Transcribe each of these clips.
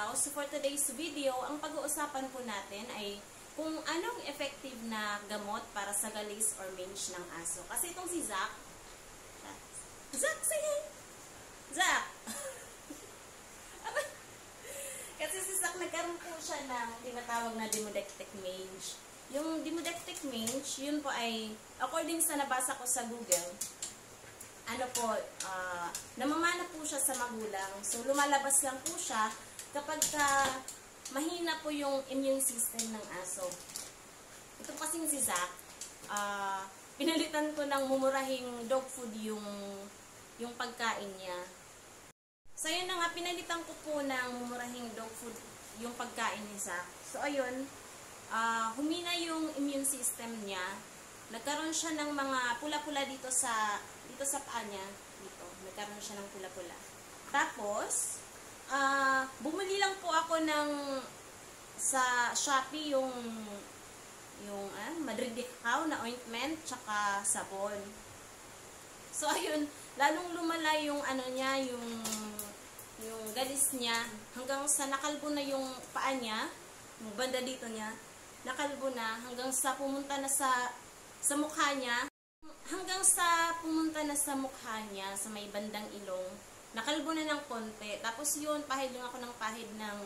araw. So for today's video, ang pag-uusapan po natin ay kung anong effective na gamot para sa galis or mange ng aso. Kasi itong si Zack, say hi! Zack! Kasi si Zack nagkaroon po siya ng tinatawag na demodectic mange. Yung demodectic mange, yun po ay, according sa nabasa ko sa Google, namamana po siya sa magulang. So, lumalabas lang po siya kapag mahina po yung immune system ng aso. Ito kasing si Zack, pinalitan ko ng mumurahing dog food yung pagkain niya. So, yun na nga, pinalitan ko po ng mumurahing dog food yung pagkain ni Zack. So, ayun, humina yung immune system niya. Nagkaroon siya ng mga pula-pula dito sa paa niya. Dito, nagkaroon siya ng pula-pula. Tapos, bumili lang po ako sa Shopee yung Madrid de Cacao na ointment tsaka sabon. So, ayun, lalong lumala yung yung galis niya hanggang sa nakalbo na yung paa niya, yung banda dito niya, nakalbo na hanggang sa pumunta na sa mukha niya. Hanggang sa pumunta na sa mukha niya, sa may bandang ilong, nakalbo na ng konti. Tapos yun, pahid lang ako ng pahid ng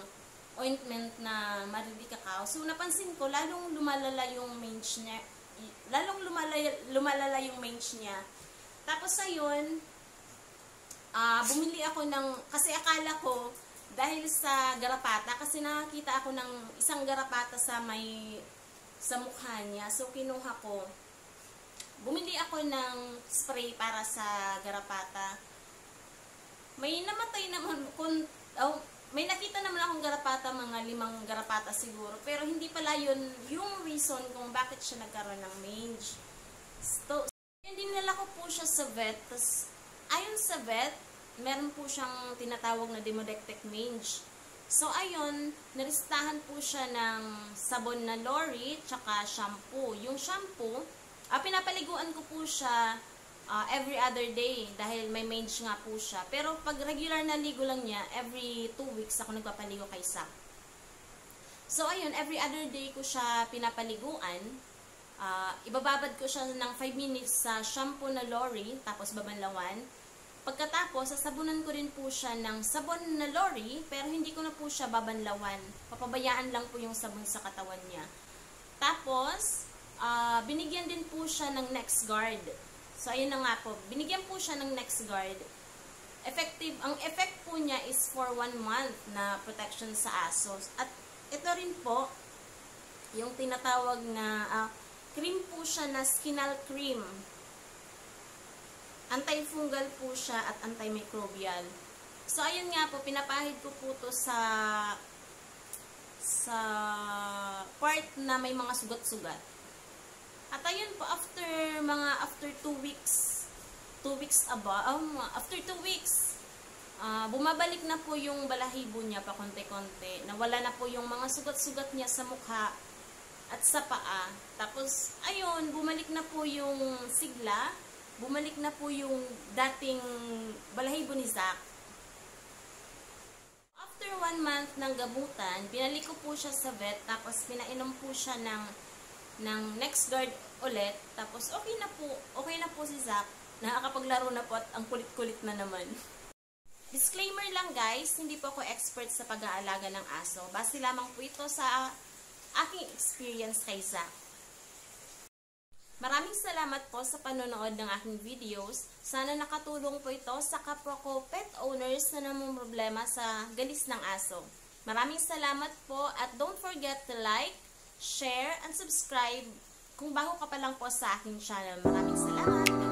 ointment na Madrid de Cacao. So, napansin ko, lalong lumalala yung mange niya. Lumalala yung mange niya. Tapos ayun, bumili ako kasi akala ko, dahil sa garapata, kasi nakakita ako ng isang garapata sa mukha niya. So, kinuha ko. Bumili ako ng spray para sa garapata. May namatay naman, may nakita naman akong garapata, mga 5 garapata siguro. Pero hindi pala yun yung reason kung bakit siya nagkaroon ng mange. So, dinala ko po siya sa vet. Tapos, ayon sa vet, meron po siyang tinatawag na demodectic mange. So, ayun, naristahan po siya ng sabon na Lori, tsaka shampoo. Yung shampoo, pinapaliguan ko po siya every other day dahil may mange nga po siya. Pero pag regular na ligo lang niya, every 2 weeks ako nagpapaligo kay Zack. So, ayun, every other day ko siya pinapaliguan. Ibababad ko siya ng 5 minutes sa shampoo na Lori, tapos babanlawan. Pagkatapos, sasabunan ko rin po siya ng sabon na Lori, pero hindi ko na po siya babanlawan. Papabayaan lang po yung sabon sa katawan niya. Tapos, binigyan din po siya ng NexGard. So, ayun na nga po. Binigyan po siya ng NexGard. Ang effect po niya is for 1 month na protection sa aso. At ito rin po, yung tinatawag na cream po siya na Skinal Cream. Antifungal po siya at antimicrobial. So, ayun nga po, pinapahid ko po to sa part na may mga sugat-sugat. At ayun po, after 2 weeks, after 2 weeks, bumabalik na po yung balahibo niya pa konti-konti. Nawala na po yung mga sugat-sugat niya sa mukha at sa paa. Tapos, ayun, bumalik na po yung sigla, bumalik na po yung dating balahibo ni Zack. After 1 month ng gamutan, binalik ko po siya sa vet, tapos pinainom po siya ng NexGard ulit, tapos okay na po si Zack. Nakakapaglaro na po at ang kulit-kulit na naman. Disclaimer lang guys, hindi po ako expert sa pag-aalaga ng aso. Base lamang po ito sa aking experience kay Zack. Maraming salamat po sa panonood ng aking videos. Sana nakatulong po ito sa kapwa ko pet owners na namumroblema sa galis ng aso. Maraming salamat po at don't forget to like, share, and subscribe kung bago ka pa lang po sa aking channel. Maraming salamat!